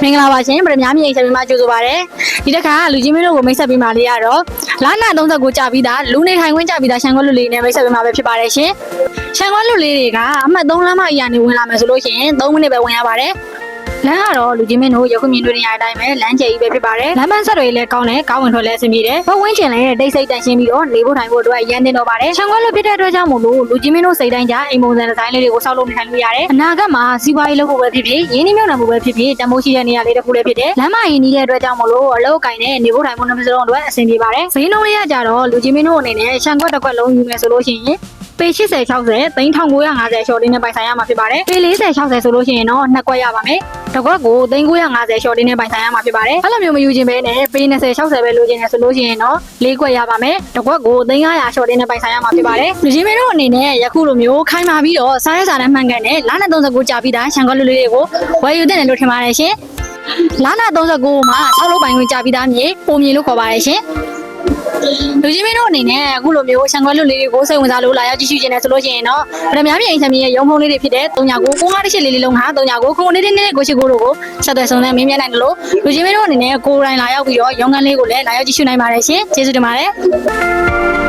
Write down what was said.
မင်္ဂလာပါရှင်ပထမမြင်ချက်ပြီးမှကြိုဆိုပါရစေဒီတစ်ခါလူကြီးမင်းတို့ကိုမိတ်ဆက်ပေးမှလေးရတော့လာနာ39ကြာပြီးသားလူနေထိုင်ခွင့်ကြာပြီးသားရှန်ခွက်လူလေးနဲ့မိတ်ဆက်ပေးမှပဲဖြစ်ပါတယ်ရှင်ရှန်ခွက်လူလေးတွေကအမှတ်3လမ်းမအရာနေဝင်လာမယ်ဆိုလို့ရှိရင်3မိနစ်ပဲဝင်ရပါတယ်လမ်းကတော့လူကြီးမင်းတို့ရုပ်မြင်တွေ့နေရတဲ့အတိုင်းပဲလမ်းကျကြီးပဲဖြစ်ပါတယ်လမ်းမဆက်တွေလည်းကောင်းတယ်ကောင်းဝင်ထွက်လည်းအဆင်ပြေတယ်ဘဝင်းကျင်လည်းတိတ်ဆိတ်တန်ရှင်းပြီးတော့နေဖို့ထိုင်ဖို့အတွက်ရန်တင်တော့ပါတယ်ရှန်ခွက်လူဖြစ်တဲ့အတွက်ကြောင့်မို့လို့လူကြီးမင်းတို့စိတ်တိုင်းကြအိမ်ပုံစံဒီဇိုင်းလေးတွေကိုစောက်လုပ်နေထိုင်လို့ရတယ်အနာဂတ်မှာစီးပွားရေးလုပ်ဖို့ပဲဖြစ်ဖြစ်ရင်းနှီးမြှုပ်နှံမှုပဲဖြစ်ဖြစ်တမိုးရှိတဲ့နေရာလေးတစ်ခုလည်းဖြစ်တယ်လမ်းမရင်းနှီးတဲ့အတွက်ကြောင့်မို့လို့အလုပ်ကိုင်တဲ့နေဖို့ထိုင်ဖို့နှမစလုံးအတွက်အဆင်ပြေပါတယ်ဈေးနှုန်းလေးကကြတော့လူကြီးမင်းတို့အနေနဲ့ရှန်ခွက်တစ်ခွက်လုံးယူမယ်ဆိုလို့ရှိရင်ပေ80 60 3950 short လေးနဲ့ပိုင်ဆိုင်ရမှာဖြစ်ပါတယ်ပေ40 60ဆိုလို့ရှိရင်တော့နှစ်ခွက်ရပါမယ်တစ်ခွက်ကို3950 short လေးနဲ့ပိုင်ဆိုင်ရမှာဖြစ်ပါတယ်အဲ့လိုမျိုးမယူခြင်းပဲနဲ့ပေ20 60ပဲလိုချင်တယ်ဆိုလို့ရှိရင်တော့၄ခွက်ရပါမယ်တစ်ခွက်ကို3900 short လေးနဲ့ပိုင်ဆိုင်ရမှာဖြစ်ပါတယ်လူကြီးမင်းတို့အနေနဲ့ယခုလိုမျိုးခိုင်းပါပြီးတော့စားရစာနဲ့မှန်ကန်တဲ့လာနာ39ကြာပြီးသားရှန်ခွက်လူလေးတွေကိုဝယ်ယူတဲ့တယ်လို့ထင်ပါတယ်ရှင်လာနာ39မှာ6လုံးပိုင်ခွင့်ကြာပြီးသားမြေပုံမြေလို့ခေါ်ပါတယ်ရှင်လူကြီးမင်းတို့အနေနဲ့အခုလိုမျိုးရှန်ခွက်လူလေးတွေကိုစိတ်ဝင်စားလို့လာရောက်ကြည့်ရှုခြင်းနဲ့ဆိုလို့ရှိရင်တော့ဗရမ မြင်ချမ်းမြေရဲ့ရုံဖုံးလေးတွေဖြစ်တဲ့399518လေးလုံးဟာ399998ကိုတို့ကိုဆက်သွယ်ဆောင်နဲ့မင်းမြတ်နိုင်တယ်လို့လူကြီးမင်းတို့အနေနဲ့ကိုယ်တိုင်လာရောက်ပြီးတော့ရုံးခန်းလေးကိုလည်းလာရောက်ကြည့်ရှုနိုင်ပါတယ်ရှင်ကျေးဇူးတင်ပါတယ်